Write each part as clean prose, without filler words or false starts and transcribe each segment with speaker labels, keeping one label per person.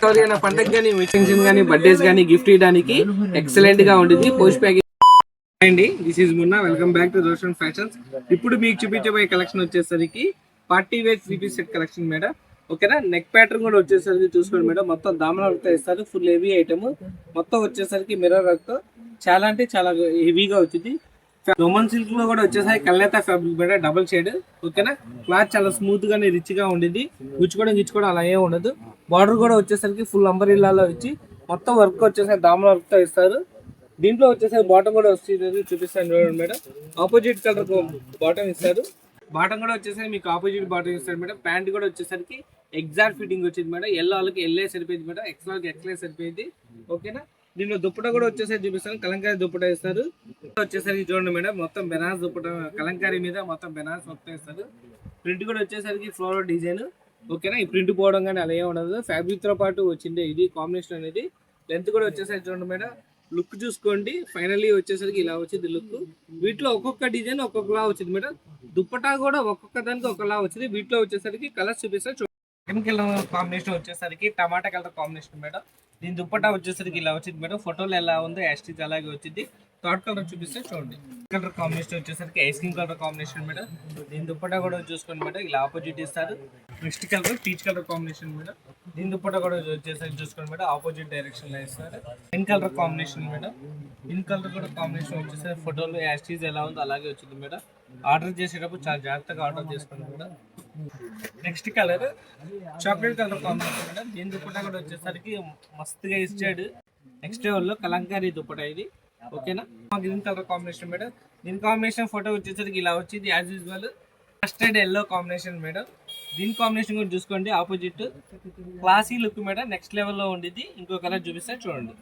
Speaker 1: ఎవరికైనా పండగ కానీ ఫంక్షన్ కానీ బర్త్డేస్ కానీ గిఫ్ట్ ఇవ్వడానికి ఎక్సలెంట్ గా ఉంటుంది పోస్ట్ ప్యాకింగ్ అండి. This is Munna, welcome back to Roshan fashions. ఇప్పుడు మీకు చూపించబోయే కలెక్షన్ వచ్చేసరికి party wear 3 set collection madam. ఓకేనా, నెక్ ప్యాటర్న్ కూడా వచ్చేసరికి చూసుకోండి మేడం. మొత్తం దామన వర్క్ ఇస్తారు, ఫుల్ హెవీ ఐటమ్. మొత్తం వచ్చేసరికి మిర్రర్ వర్క్ చాలా అంటే చాలా హెవీగా వచ్చింది. రోమన్ సిల్క్ లో కూడా వచ్చేసరికి కల్నేత ఫ్యాబ్రిక్ మేడం, డబుల్ షేడ్. ఓకేనా, క్లాత్ చాలా స్మూత్ గానే రిచ్ గా ఉండింది. గుచ్చుకోవడం అలా ఏం ఉండదు. బార్డర్ కూడా వచ్చేసరికి ఫుల్ అంబరిల్లాలో ఇచ్చి మొత్తం వర్క్ వచ్చేసరికి దామన వర్క్ తో ఇస్తారు. దీంట్లో వచ్చేసరికి బాటమ్ కూడా వస్తుంది, చూపిస్తాను చూడండి మేడం. ఆపోజిట్ కలర్ బాటమ్ ఇస్తారు. బాటమ్ కూడా వచ్చేసరికి మీకు ఆపోజిట్ బాటమ్ ఇస్తారు మేడం. ప్యాంట్ కూడా వచ్చేసరికి ఎగ్జాక్ట్ ఫిట్టింగ్ వచ్చింది మేడం. ఎల్లో వాళ్ళకి ఎల్లే సరిపోయింది మేడం, ఎక్స్ వాళ్ళకి ఎక్స్లే సరిపోయింది. ఓకేనా, దీనిలో దుప్పట కూడా వచ్చేసరికి చూపిస్తాను. కలంకారీ దుప్పట ఇస్తారు. వచ్చేసరికి చూడండి మేడం, మొత్తం బెనారస్ దుప్పట కలంకారీ మీద మొత్తం బెనారస్ మొత్తం ఇస్తారు. ప్రింట్ కూడా వచ్చేసరికి ఫ్లోరల్ డిజైన్. ఓకేనా, ఈ ప్రింట్ పోవడం కానీ అలా ఏమి ఉండదు. ఫ్యాబ్రిక్ తో పాటు వచ్చింది ఇది కాంబినేషన్ అనేది. లెంత్ కూడా వచ్చేసరికి చూడండి మేడం, లుక్ చూసుకోండి. ఫైనల్లీ వచ్చేసరికి ఇలా వచ్చింది లుక్. వీటిలో ఒక్కొక్క డిజైన్ ఒక్కొక్కలా వచ్చింది మేడం. దుప్పటా కూడా ఒక్కొక్క దానికి ఒకలా వచ్చింది. వీటిలో వచ్చేసరికి కలర్స్ చూపిస్తారు. కెమికల్ కాంబినేషన్ వచ్చేసరికి టమాటా కలర్ కాంబినేషన్ మేడం. దీని దుప్పటా వచ్చేసరికి ఇలా వచ్చింది మేడం. ఫోటోలు ఎలా ఉందో యాస్టిజ్ అలాగే వచ్చింది. థర్డ్ కలర్ చూపిస్తే చూడండి. కలర్ కాంబినేషన్ వచ్చేసరికి ice cream colour combination madam. దీని దుప్పటా కూడా చూసుకోండి మేడం, ఇలా ఆపోజిట్ ఇస్తారు. Next colour peach colour combination madam. దీని దుప్పటా కూడా వచ్చేసరికి చూసుకోండి మేడం, ఆపోజిట్ డైరెక్షన్ లో ఇస్తారు. Pin colour combination madam. Pin colour కూడా కాంబినేషన్ వచ్చేసరికి ఫోటోలు యాస్టిజ్ ఎలా ఉందో అలాగే వచ్చింది మేడం. ఆర్డర్ చేసేటప్పుడు చాలా జాగ్రత్తగా ఆర్డర్ చేసుకోండి madam. Next colour chocolate colour combination madam. దీని దుప్పటా కూడా వచ్చేసరికి మస్తుగా ఇచ్చాడు. నెక్స్ట్ లెవెల్లో కలంకారీ దుప్పటా ఇది. ఓకేనా, గ్రీన్ కలర్ కాంబినేషన్ మేడం. దీని కాంబినేషన్ ఫోటో వచ్చేసరికి ఇలా వచ్చింది as usual. Mustard yellow combination madam. దీని కాంబినేషన్ కూడా చూసుకోండి, opposite classy look madam. Next లెవెల్లో ఉండిద్ది. ఇంకో కలర్ చూపిస్తే చూడండి.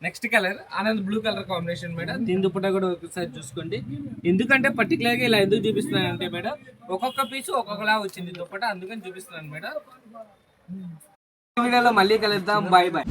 Speaker 1: Next colour Anand blue colour combination madam. దీని దుప్పటా కూడా ఒకసారి చూసుకోండి. ఎందుకంటే పర్టికులర్గా ఇలా ఎందుకు చూపిస్తున్నాను అంటే మేడం, ఒక్కొక్క పీసు ఒక్కొక్కలా వచ్చింది దుప్పటా, అందుకని చూపిస్తున్నాను మేడం. వీడియోలో మళ్ళీ కలుద్దాం, బాయ్ బాయ్.